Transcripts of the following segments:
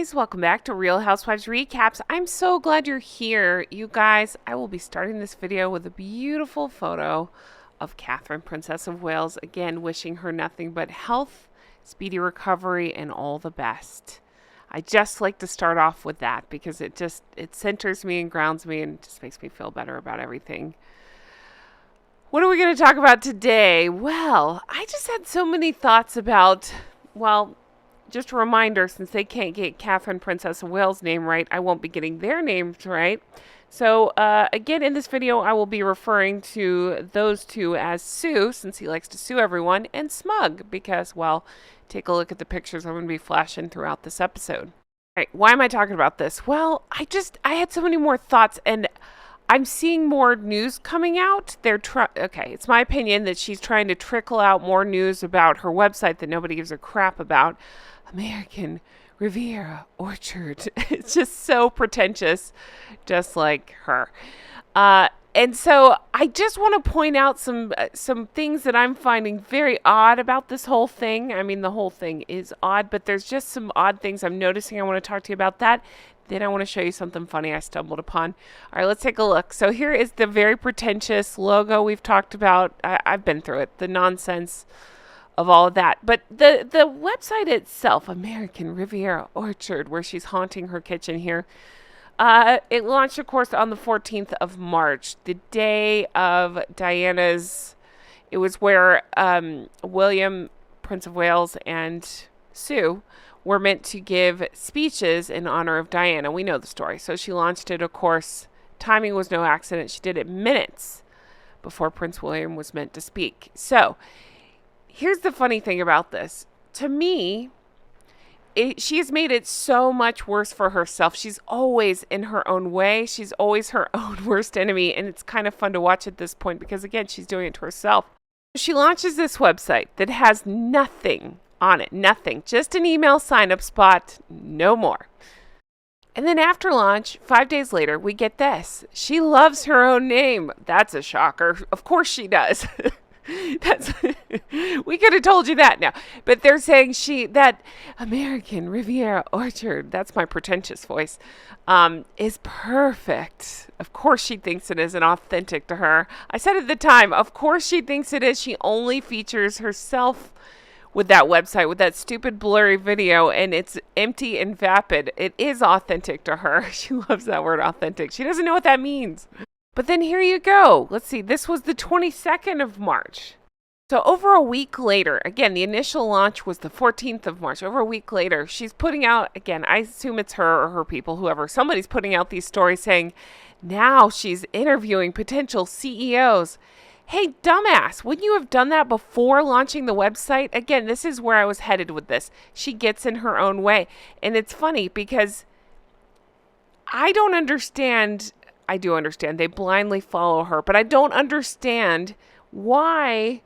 guys, welcome back to Real Housewives Recaps. I'm so glad you're here. You guys, I will be starting this video with a beautiful photo of Catherine, Princess of Wales. Again, wishing her nothing but health, speedy recovery, and all the best. I just like to start off with that because it centers me and grounds me and just makes me feel better about everything. What are we going to talk about today? Well, I just had so many thoughts about, just a reminder, since they can't get Catherine, Princess of Wales' name right, I won't be getting their names right. So, again, in this video, I will be referring to those two as Sue, since he likes to sue everyone, and Smug, because, take a look at the pictures I'm going to be flashing throughout this episode. All right, why am I talking about this? Well, I had so many more thoughts, and I'm seeing more news coming out. It's my opinion that she's trying to trickle out more news about her website that nobody gives a crap about. American Riviera Orchard. It's just so pretentious, just like her. And so I just want to point out some things that I'm finding very odd about this whole thing. I mean, the whole thing is odd, but there's just some odd things I'm noticing. I want to talk to you about that. Then I want to show you something funny I stumbled upon. All right, let's take a look. So here is the very pretentious logo we've talked about. I've been through it, the nonsense of all of that. But the website itself, American Riviera Orchard, where she's haunting her kitchen here, it launched, of course, on the 14th of March, the day of Diana's. It was where William, Prince of Wales, and Sue were meant to give speeches in honor of Diana. We know the story. So she launched it, of course. Timing was no accident. She did it minutes before Prince William was meant to speak. So here's the funny thing about this. To me, she has made it so much worse for herself. She's always in her own way. She's always her own worst enemy. And it's kind of fun to watch at this point because, again, she's doing it to herself. She launches this website that has nothing on it. Nothing. Just an email sign-up spot. No more. And then after launch, 5 days later, we get this. She loves her own name. That's a shocker. Of course she does. We could have told you that now. But they're saying that American Riviera Orchard, that's my pretentious voice, is perfect. Of course she thinks it is and authentic to her. I said at the time, of course she thinks it is. She only features herself with that website, with that stupid blurry video, and it's empty and vapid. It is authentic to her. She loves that word, authentic. She doesn't know what that means. But then here you go. Let's see. This was the 22nd of March. So over a week later, again, the initial launch was the 14th of March. Over a week later, she's putting out, again, I assume it's her or her people, whoever. Somebody's putting out these stories saying now she's interviewing potential CEOs. Hey, dumbass, wouldn't you have done that before launching the website? Again, this is where I was headed with this. She gets in her own way. And it's funny because I don't understand. I do understand they blindly follow her, but I don't understand why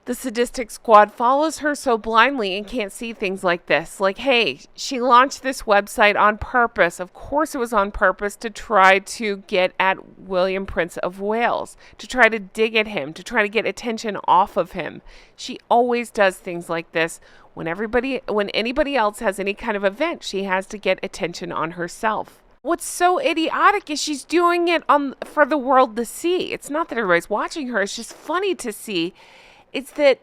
the sadistic squad follows her so blindly and can't see things like this. Like, hey, she launched this website on purpose. Of course it was on purpose to try to get at William, Prince of Wales, to try to dig at him, to try to get attention off of him. She always does things like this. When anybody else has any kind of event, she has to get attention on herself. What's so idiotic is she's doing it for the world to see. It's not that everybody's watching her. It's just funny to see. It's that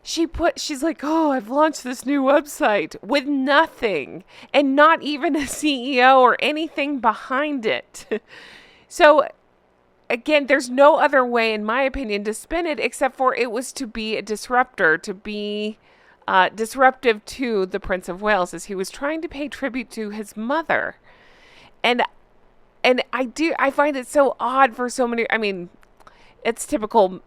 she's like, oh, I've launched this new website with nothing and not even a CEO or anything behind it. So again, there's no other way, in my opinion, to spin it except for it was to be a disruptor, to be disruptive to the Prince of Wales as he was trying to pay tribute to his mother. And I find it so odd for so many. I mean, it's typical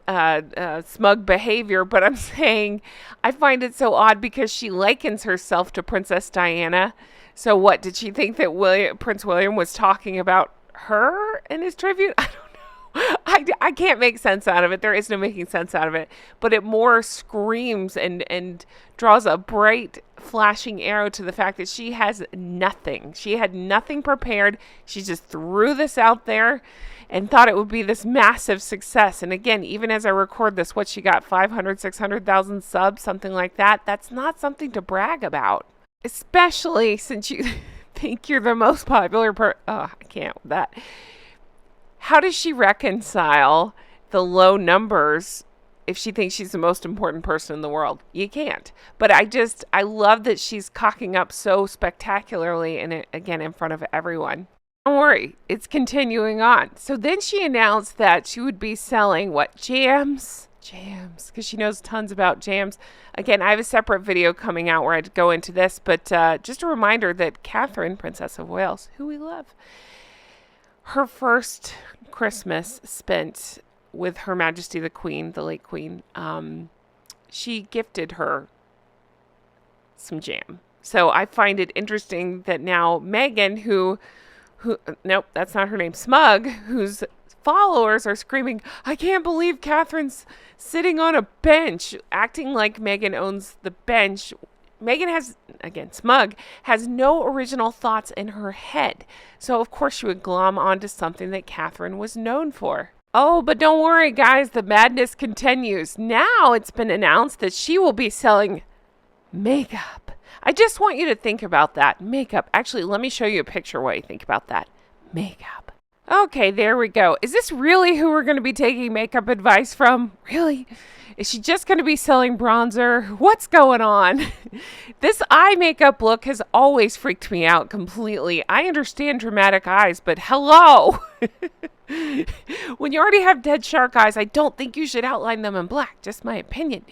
smug behavior, but I'm saying I find it so odd because she likens herself to Princess Diana. So what, did she think that Prince William was talking about her in his tribute? I don't know. I can't make sense out of it. There is no making sense out of it. But it more screams and draws a bright flashing arrow to the fact that she has nothing. She had nothing prepared. She just threw this out there and thought it would be this massive success. And again, even as I record this, what she got, 500, 600,000 subs, something like that. That's not something to brag about. especially since you think you're the most popular I can't with that. How does she reconcile the low numbers if she thinks she's the most important person in the world? You can't. But I love that she's cocking up so spectacularly and again in front of everyone. Don't worry, it's continuing on. So then she announced that she would be selling what? Jams, because she knows tons about jams. Again, I have a separate video coming out where I'd go into this, but just a reminder that Catherine, Princess of Wales, who we love, her first Christmas spent with Her Majesty the Queen, the late Queen, she gifted her some jam. So I find it interesting that now Meghan, who nope, that's not her name, Smug, whose followers are screaming, I can't believe Catherine's sitting on a bench, acting like Meghan owns the bench. Meghan has, again, Smug, has no original thoughts in her head. So, of course, she would glom onto something that Catherine was known for. Oh, but don't worry, guys. The madness continues. Now it's been announced that she will be selling makeup. I just want you to think about that. Makeup. Actually, let me show you a picture while you think about that. Makeup. Okay, there we go. Is this really who we're going to be taking makeup advice from? Really? Is she just going to be selling bronzer? What's going on? This eye makeup look has always freaked me out completely. I understand dramatic eyes, but hello! When you already have dead shark eyes, I don't think you should outline them in black. Just my opinion.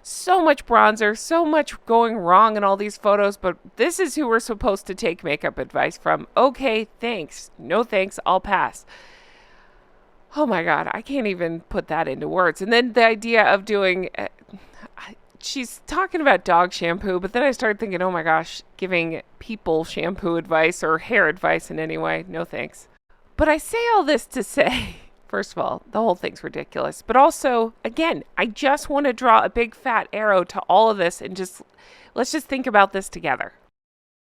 So much bronzer, so much going wrong in all these photos, but this is who we're supposed to take makeup advice from. Okay, thanks. No thanks, I'll pass. Oh my God, I can't even put that into words. And then the idea of doing, she's talking about dog shampoo, but then I started thinking, oh my gosh, giving people shampoo advice or hair advice in any way. No thanks. But I say all this to say, first of all, the whole thing's ridiculous. But also, again, I just want to draw a big fat arrow to all of this and let's just think about this together.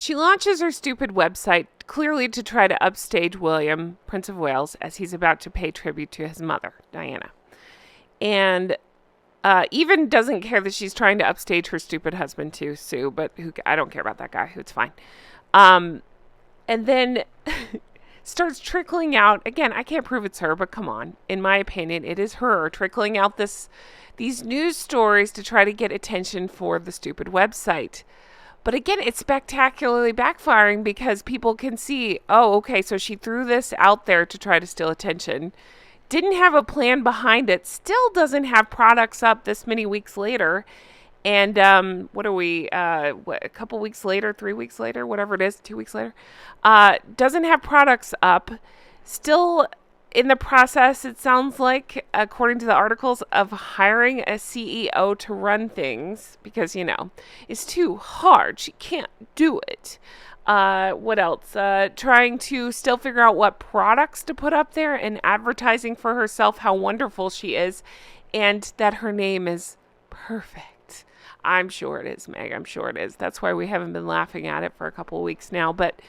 She launches her stupid website clearly to try to upstage William, Prince of Wales, as he's about to pay tribute to his mother, Diana. And even doesn't care that she's trying to upstage her stupid husband too, Sue, but I don't care about that guy. It's fine. And then starts trickling out. Again, I can't prove it's her, but come on. In my opinion, it is her trickling out these news stories to try to get attention for the stupid website. But again, it's spectacularly backfiring because people can see, oh, okay, so she threw this out there to try to steal attention. Didn't have a plan behind it. Still doesn't have products up this many weeks later. And what are we, a couple weeks later, 3 weeks later, whatever it is, 2 weeks later, doesn't have products up. Still in the process, it sounds like, according to the articles, of hiring a CEO to run things because, it's too hard. She can't do it. What else? Trying to still figure out what products to put up there and advertising for herself how wonderful she is and that her name is perfect. I'm sure it is, Meg. I'm sure it is. That's why we haven't been laughing at it for a couple of weeks now. But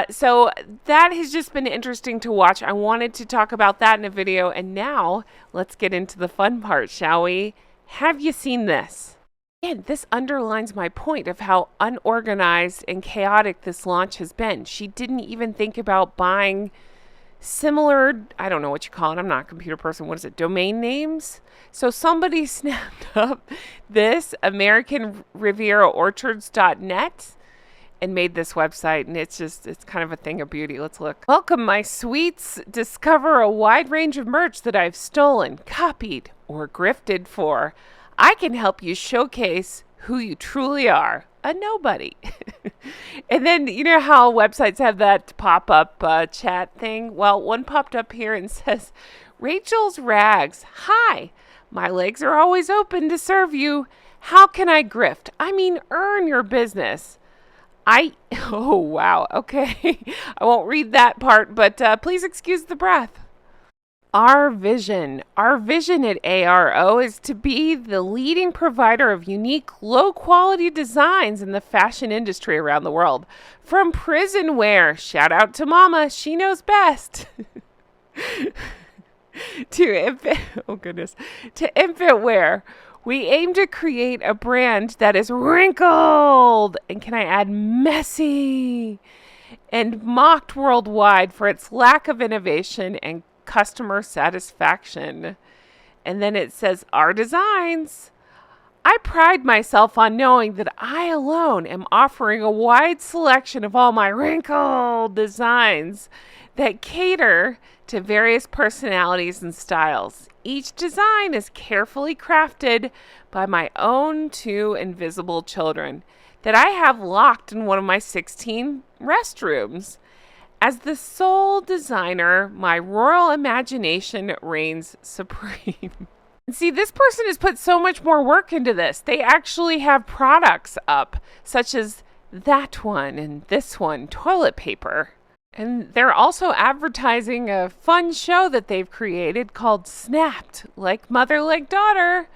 so that has just been interesting to watch. I wanted to talk about that in a video. And now let's get into the fun part, shall we? Have you seen this? Again, this underlines my point of how unorganized and chaotic this launch has been. She didn't even think about buying similar, I don't know what you call it. I'm not a computer person. What is it? Domain names? So somebody snapped up this American Riviera Orchards.net and made this website. And it's kind of a thing of beauty. Let's look. Welcome, my sweets. Discover a wide range of merch that I've stolen, copied, or grifted for. I can help you showcase who you truly are. A nobody. And then, you know how websites have that pop-up chat thing? Well, one popped up here and says, Rachel's Rags. Hi, my legs are always open to serve you. How can I grift? I mean, earn your business. Oh, wow. Okay. I won't read that part, but please excuse the breath. Our vision at ARO is to be the leading provider of unique, low-quality designs in the fashion industry around the world. From prison wear, shout out to Mama, she knows best, to infant wear, We aim to create a brand that is wrinkled, and can I add messy, and mocked worldwide for its lack of innovation and customer satisfaction. And then it says, our designs. I pride myself on knowing that I alone am offering a wide selection of all my wrinkled designs that cater to various personalities and styles. Each design is carefully crafted by my own two invisible children that I have locked in one of my 16 restrooms. As the sole designer, my royal imagination reigns supreme. See, this person has put so much more work into this. They actually have products up, such as that one and this one, toilet paper. And they're also advertising a fun show that they've created called Snapped, like mother, like daughter,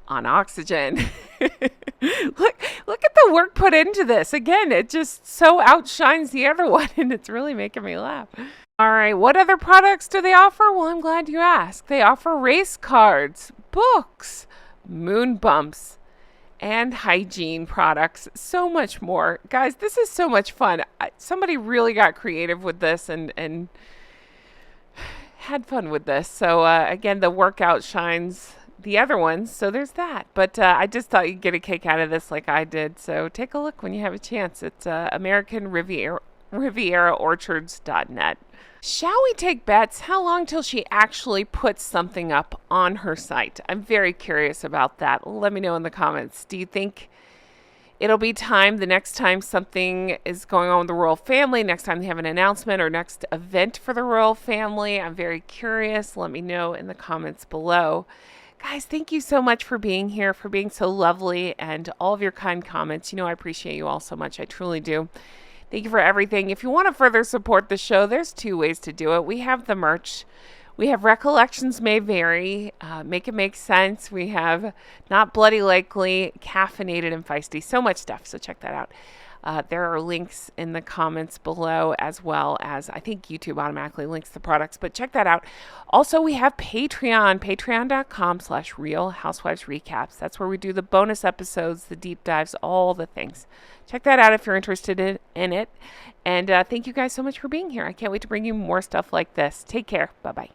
on Oxygen. Look at the work put into this. Again, it just so outshines the other one, and it's really making me laugh. All right, what other products do they offer? Well, I'm glad you asked. They offer race cards, books, moon bumps, and hygiene products. So much more. Guys, this is so much fun. Somebody really got creative with this and had fun with this. So, again, the workout shines the other ones, so there's that. But I just thought you'd get a kick out of this like I did. So take a look when you have a chance. It's American Riviera Orchards.net. Shall we take bets? How long till she actually puts something up on her site? I'm very curious about that. Let me know in the comments. Do you think it'll be time the next time something is going on with the royal family, next time they have an announcement or next event for the royal family? I'm very curious. Let me know in the comments below. Guys, thank you so much for being here, for being so lovely, and all of your kind comments. You know, I appreciate you all so much. I truly do. Thank you for everything. If you want to further support the show, there's two ways to do it. We have the merch. We have Recollections May Vary, Make It Make Sense. We have Not Bloody Likely, Caffeinated and Feisty. So much stuff, so check that out. There are links in the comments below, as well as I think YouTube automatically links the products, but check that out. Also, we have Patreon, patreon.com/Real Housewives Recaps. That's where we do the bonus episodes, the deep dives, all the things. Check that out if you're interested in it. And thank you guys so much for being here. I can't wait to bring you more stuff like this. Take care. Bye-bye.